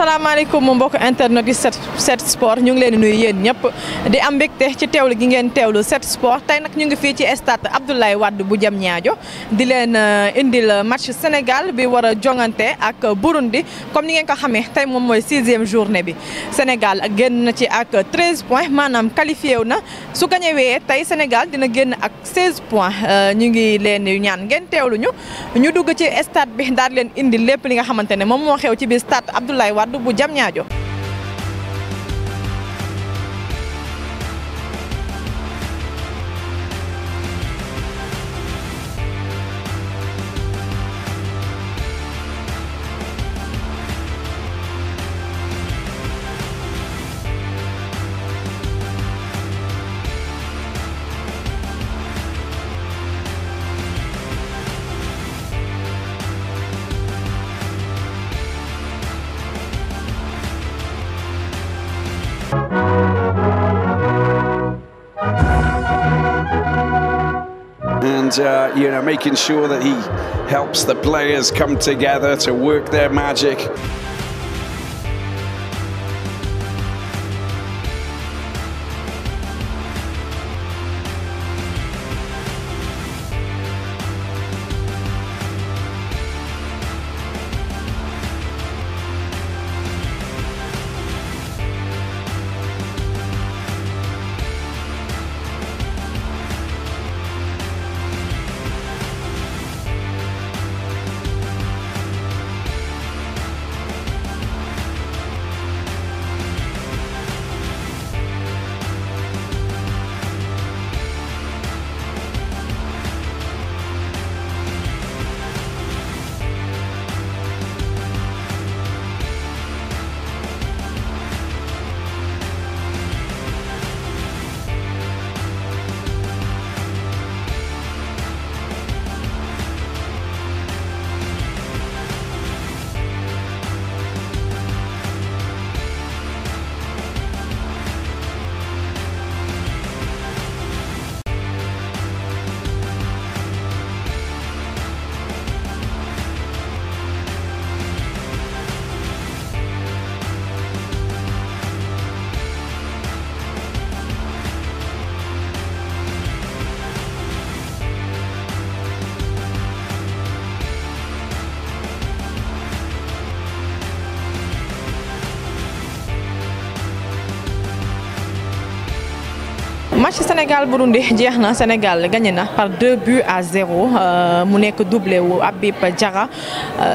asalaamaaleykum mbokk internet yi 7 sport ñu ngi leen di nuyu yéen ñëpp di am mbégte ci teewlu gi ngeen teewlu 7 sport tey nag ñu ngi fii ci stade Abdoulaye Wade bu Diamniadio di leen indil match Sénégal bi war a jongante ak Burundi comme ni ngeen ko xamee tey moom mooy 6e journée bi Sénégal génn na ci ak 13 points maanaam qualifié wu na su gañewee tey Sénégal dina génn ak 16 points ñu ngi leen ñaan ngeen teewlu ñu dugg ci stade bi daal leen indil lépp li nga xamante ne moom moo xew ci biir stade Abdoulaye Wade bu Diamniadio. And making sure that he helps the players come together to work their magic. match Sénégal Burundi jeex na Sénégal gagné na par 2-0 mu nekk doublé wu Habib Diarra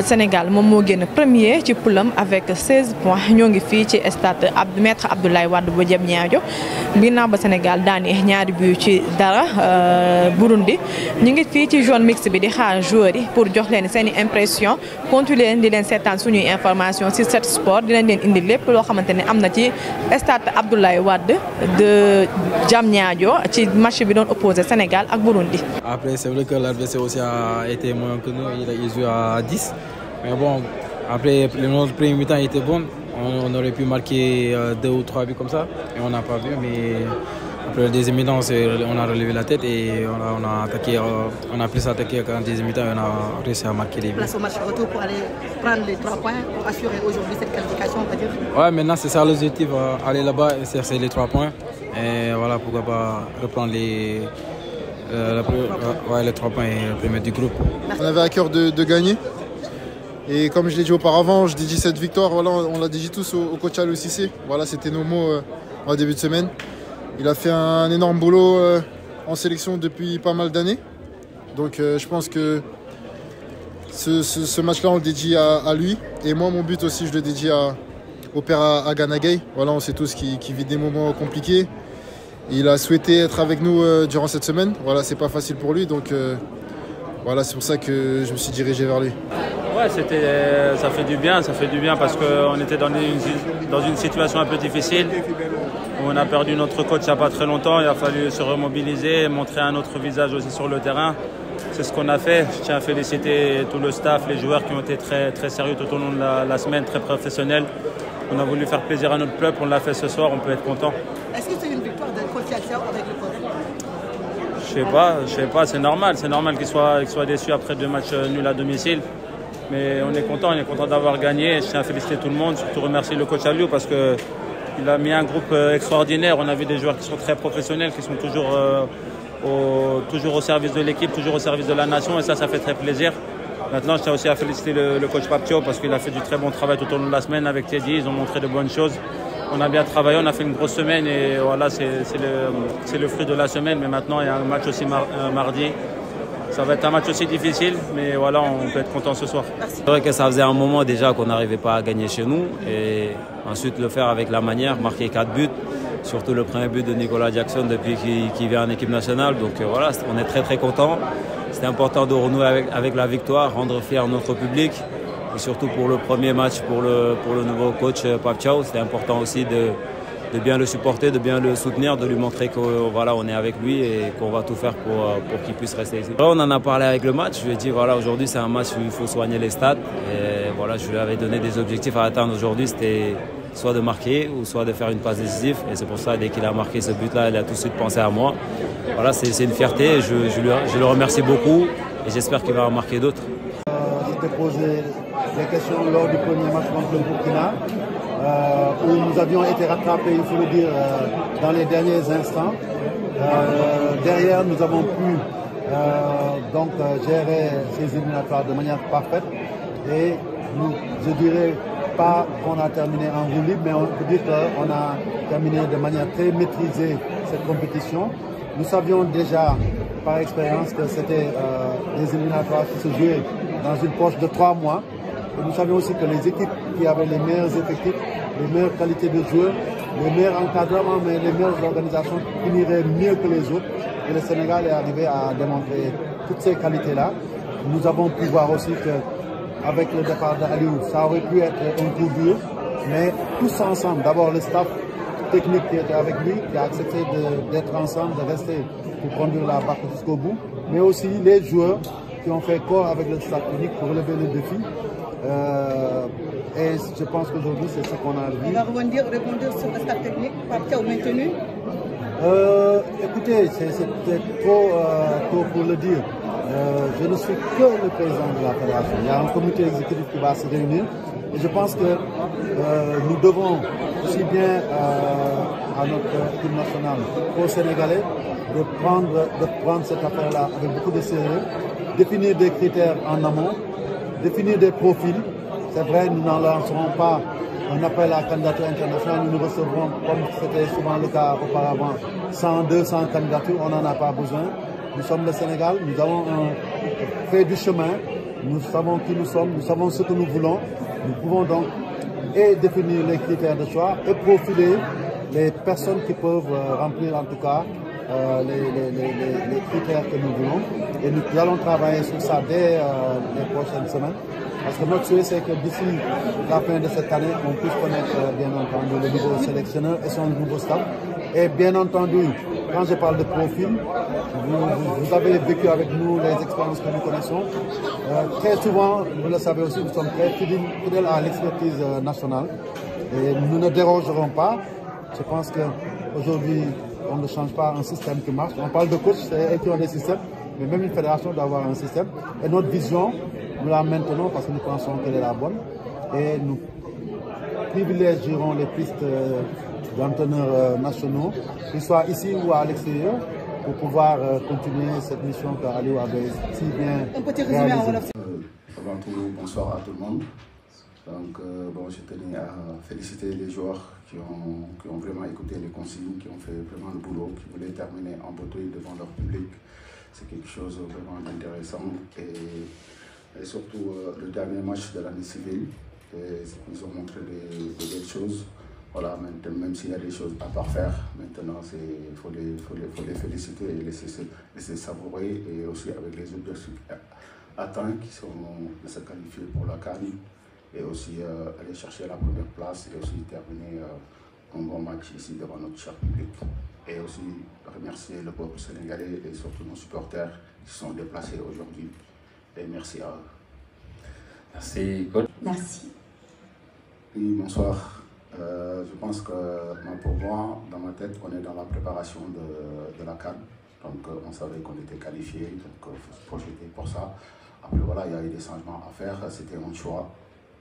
Sénégal moom moo génn premier ci poulam avec 16 points ñoo ngi fii ci stade Maître Abdoulaye Wade bu Diamniadio ginnaaw ba Sénégal daane ñaari but ci dara Burundi ñu ngi fii ci zone mixte bi di xaar joueurs yi pour jox leen seen i impression continuer leen di leen seetaan suñuy information ci 7 sport di leen indi lépp loo xamante ne am na ci stade Abdoulaye Wade de Diamniadio ci match bi doon opposé Sénégal ak Burundi. Après c'est vrai que l'adversaire aussi a été moins que nous, il joue à 10. Mais bon, après notre premier mi-temps était bon, on aurait pu marquer 2 ou 3 buts comme ça et on n'a pas vu, mais après le deuxième mi-temps on a relevé la tête et on a attaqué, on a plus attaqué qu'en deuxième mi-temps et on a réussi à marquer des buts. Place au match retour pour aller prendre les 3 points pour assurer aujourd'hui cette qualification, on va dire. Ouais, maintenant c'est ça l'objectif, aller là-bas et chercher les 3 points. Et voilà, pourquoi pas reprendre les 3 points et le premier du groupe. On avait à cœur de gagner. Et comme je l'ai dit auparavant, je dédie cette victoire, voilà, on l'a dédie tous au coach Aliou Cissé. Voilà, c'était nos mots en début de semaine. Il a fait un énorme boulot en sélection depuis pas mal d'années. Donc je pense que ce match-là, on le dédie à lui. Et moi, mon but aussi, je le dédie au père Agana Gueye. Voilà, on sait tous qu'il vit des moments compliqués. Il a souhaité être avec nous durant cette semaine. Voilà, c'est pas facile pour lui, donc voilà, c'est pour ça que je me suis dirigé vers lui. Ouais, ça fait du bien parce qu'on était dans une situation un peu difficile. On a perdu notre coach il n'y a pas très longtemps, il a fallu se remobiliser, montrer un autre visage aussi sur le terrain. C'est ce qu'on a fait. Je tiens à féliciter tout le staff, les joueurs qui ont été très, très sérieux tout au long de la semaine, très professionnels. On a voulu faire plaisir à notre peuple, on l'a fait ce soir, on peut être content. Est-ce que c'est une victoire d'un coach avec le coach? Je sais pas, c'est normal qu'il soit déçu après 2 matchs nuls à domicile. Mais on est content d'avoir gagné. Je tiens à féliciter tout le monde, surtout remercier le coach Aliou parce qu'il a mis un groupe extraordinaire. On a vu des joueurs qui sont très professionnels, qui sont toujours au service de l'équipe, toujours au service de la nation et ça fait très plaisir. Maintenant, je tiens aussi à féliciter le coach Papio parce qu'il a fait du très bon travail tout au long de la semaine avec Teddy. Ils ont montré de bonnes choses. On a bien travaillé, on a fait une grosse semaine et voilà, c'est le fruit de la semaine. Mais maintenant, il y a un match aussi mardi. Ça va être un match aussi difficile, mais voilà, on peut être content ce soir. C'est vrai que ça faisait un moment déjà qu'on n'arrivait pas à gagner chez nous et ensuite le faire avec la manière, marquer 4 buts. Surtout le premier but de Nicolas Jackson depuis qu'il vient en équipe nationale. Donc voilà, on est très contents. C'était important de renouer avec la victoire, rendre fier notre public. Et surtout pour le premier match, pour le nouveau coach Pape Thiaw, c'était important aussi de bien le supporter, de bien le soutenir, de lui montrer qu'on voilà, on est avec lui et qu'on va tout faire pour qu'il puisse rester ici. On en a parlé avec le match. Je lui ai dit voilà, aujourd'hui c'est un match où il faut soigner les stats. Et voilà, je lui avais donné des objectifs à atteindre aujourd'hui. C'était soit de marquer ou soit de faire une passe décisive. Et c'est pour ça, dès qu'il a marqué ce but-là, il a tout de suite pensé à moi. Voilà, c'est une fierté. Je le remercie beaucoup et j'espère qu'il va en marquer d'autres. Je t'ai posé des questions lors du premier match contre le Burkina, où nous avions été rattrapés, il faut le dire, dans les derniers instants. Derrière, nous avons pu gérer ces éliminatoires de manière parfaite. Et je dirais pas qu'on a terminé en roue libre, mais on peut dire qu'on a terminé de manière très maîtrisée cette compétition. Nous savions déjà par expérience que c'était des éliminatoires qui se jouaient dans une poche de 3 mois. Et nous savions aussi que les équipes qui avaient les meilleurs effectifs, les meilleures qualités de joueurs, les meilleurs encadrements, mais les meilleures organisations finiraient mieux que les autres. Et le Sénégal est arrivé à démontrer toutes ces qualités-là. Nous avons pu voir aussi que avec le départ d'Aliou, ça aurait pu être un coup dur, mais tous ensemble, d'abord le staff technique qui était avec lui, qui a accepté d'être ensemble, de rester pour conduire la barque jusqu'au bout, mais aussi les joueurs qui ont fait corps avec le staff technique pour relever le défi. Et je pense qu'aujourd'hui, c'est ce qu'on a vu. On va rebondir sur le staff technique, Pape Thiaw maintenu. Écoutez, c'est peut-être trop tôt pour le dire. Je ne suis que le président de la fédération. Il y a un comité exécutif qui va se réunir. Et je pense que nous devons aussi bien à notre équipe nationale qu'aux Sénégalais de prendre cette affaire-là avec beaucoup de sérieux, définir des critères en amont, définir des profils. C'est vrai, nous n'en lancerons pas un appel à candidature internationale, nous recevrons, comme c'était souvent le cas auparavant, 100, 200 candidatures, on n'en a pas besoin. Nous sommes le Sénégal, nous avons fait du chemin, nous savons qui nous sommes, nous savons ce que nous voulons. Nous pouvons donc et définir les critères de choix et profiler les personnes qui peuvent remplir en tout cas les critères que nous voulons. Et nous allons travailler sur ça dès les prochaines semaines. Parce que notre souhait, c'est que d'ici la fin de cette année, on puisse connaître bien entendu le nouveau sélectionneur et son nouveau staff. Et bien entendu, quand je parle de profil, vous avez vécu avec nous les expériences que nous connaissons. Très souvent, vous le savez aussi, nous sommes très fidèles à l'expertise nationale. Et nous ne dérogerons pas. Je pense qu'aujourd'hui, on ne change pas un système qui marche. On parle de coach, c'est eux qui ont des systèmes, mais même une fédération doit avoir un système. Et notre vision, nous la maintenons parce que nous pensons qu'elle est la bonne. Et nous privilégierons les pistes d'entraîneurs nationaux, qu'ils soient ici ou à l'extérieur, pour pouvoir continuer cette mission qu'Aliou avait si bien réalisée. Avant tout, bonsoir à tout le monde. Donc, je tenais à féliciter les joueurs qui ont vraiment écouté les consignes, qui ont fait vraiment le boulot, qui voulaient terminer en beauté devant leur public. C'est quelque chose de vraiment intéressant. Et surtout, le dernier match de l'année civile, ils ont montré de belles choses. Voilà, même s'il y a des choses à parfaire, maintenant il faut les féliciter et laisser savourer, et aussi avec les objectifs atteints qui sont de se qualifier pour la CAN, et aussi aller chercher la première place et aussi terminer un bon match ici devant notre cher public. Et aussi remercier le peuple sénégalais et surtout nos supporters qui sont déplacés aujourd'hui. Et merci à eux. Merci, coach. Merci. Oui, bonsoir. Je pense que pour moi, dans ma tête, on est dans la préparation de la CAN. Donc on savait qu'on était qualifié, donc il faut se projeter pour ça. Après, voilà, il y a eu des changements à faire, c'était un choix.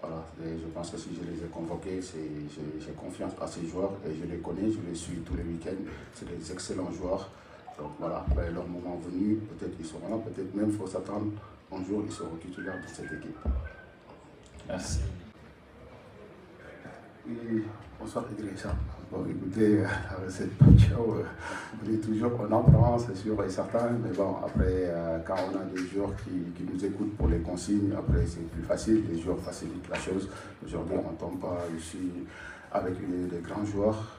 Voilà, et je pense que si je les ai convoqués, j'ai confiance à ces joueurs et je les connais, je les suis tous les week-ends. C'est des excellents joueurs. Donc voilà, leur moment venu, peut-être ils seront là, peut-être même il faut s'attendre un jour ils seront titulaires de cette équipe. Merci. Oui, bonsoir Idrissa. Bon, écoutez, la recette Pacquiao, on dit toujours, on apprend, c'est sûr et certain, mais bon, après, quand on a des joueurs qui nous écoutent pour les consignes, après c'est plus facile, les joueurs facilitent la chose. Aujourd'hui, on tombe pas ici avec des grands joueurs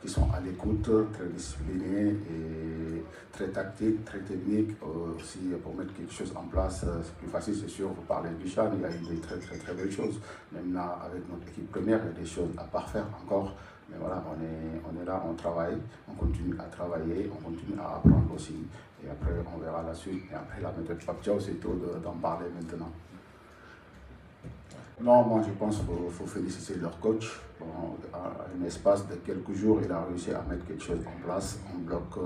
qui sont à l'écoute, très disciplinés et très tactiques, très techniques. Aussi, pour mettre quelque chose en place, c'est plus facile, c'est sûr. Vous parlez du Chan, il y a eu des très belles choses. Même là, avec notre équipe première, il y a des choses à parfaire encore. Mais voilà, on est là, on travaille, on continue à travailler, on continue à apprendre aussi. Et après, on verra la suite. Et après, la méthode Pacquiao, c'est tôt d'en parler maintenant. Non, moi je pense qu'il faut féliciter leur coach. Bon, à un espace de quelques jours, il a réussi à mettre quelque chose en place, un bloc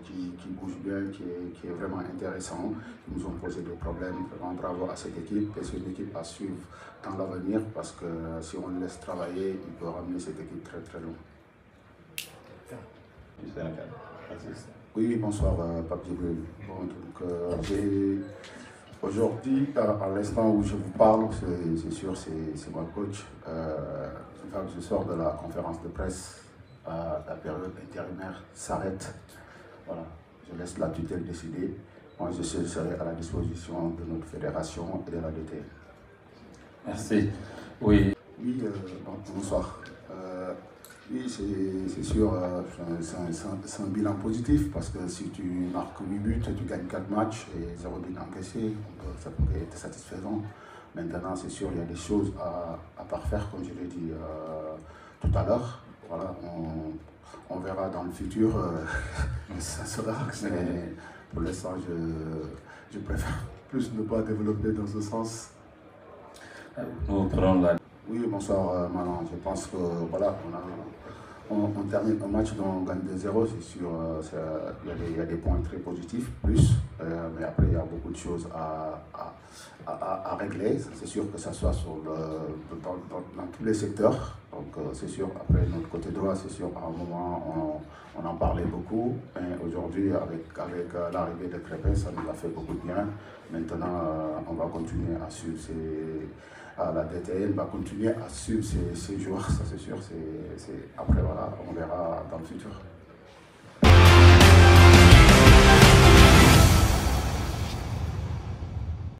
qui bouge bien, qui est vraiment intéressant. Ils nous ont posé des problèmes. Vraiment bravo à cette équipe et c'est une équipe à suivre dans l'avenir parce que si on le laisse travailler, il peut ramener cette équipe très loin. Oui, bonsoir Pape Djibril. Bon, donc, aujourd'hui, à l'instant où je vous parle, c'est sûr, c'est mon coach. Je sors de la conférence de presse, la période intérimaire s'arrête. Voilà, je laisse la tutelle décider. Moi, je serai à la disposition de notre fédération et de la DTN. Merci. Oui. Oui, bonsoir. Oui, c'est sûr, c'est un bilan positif parce que si tu marques 8 buts, tu gagnes 4 matchs et 0 but encaissé, ça peut être satisfaisant. Maintenant, c'est sûr, il y a des choses à parfaire, comme je l'ai dit tout à l'heure. Voilà, on verra dans le futur, ça sera. Mais pour l'instant, je préfère plus ne pas développer dans ce sens. Nous prenons la... Oui, bonsoir Manon. Je pense que voilà, on termine un match dont on gagne 2-0, c'est sûr, il y a des points très positifs, plus, mais après il y a beaucoup de choses à régler, c'est sûr que ça soit dans tous les secteurs, donc c'est sûr, après notre côté droit, c'est sûr, à un moment on en parlait beaucoup, mais aujourd'hui avec l'arrivée de Crépin, ça nous a fait beaucoup de bien. Maintenant on va continuer à suivre la DTN va continuer à suivre ces joueurs, ça c'est sûr. Après, voilà, on verra dans le futur.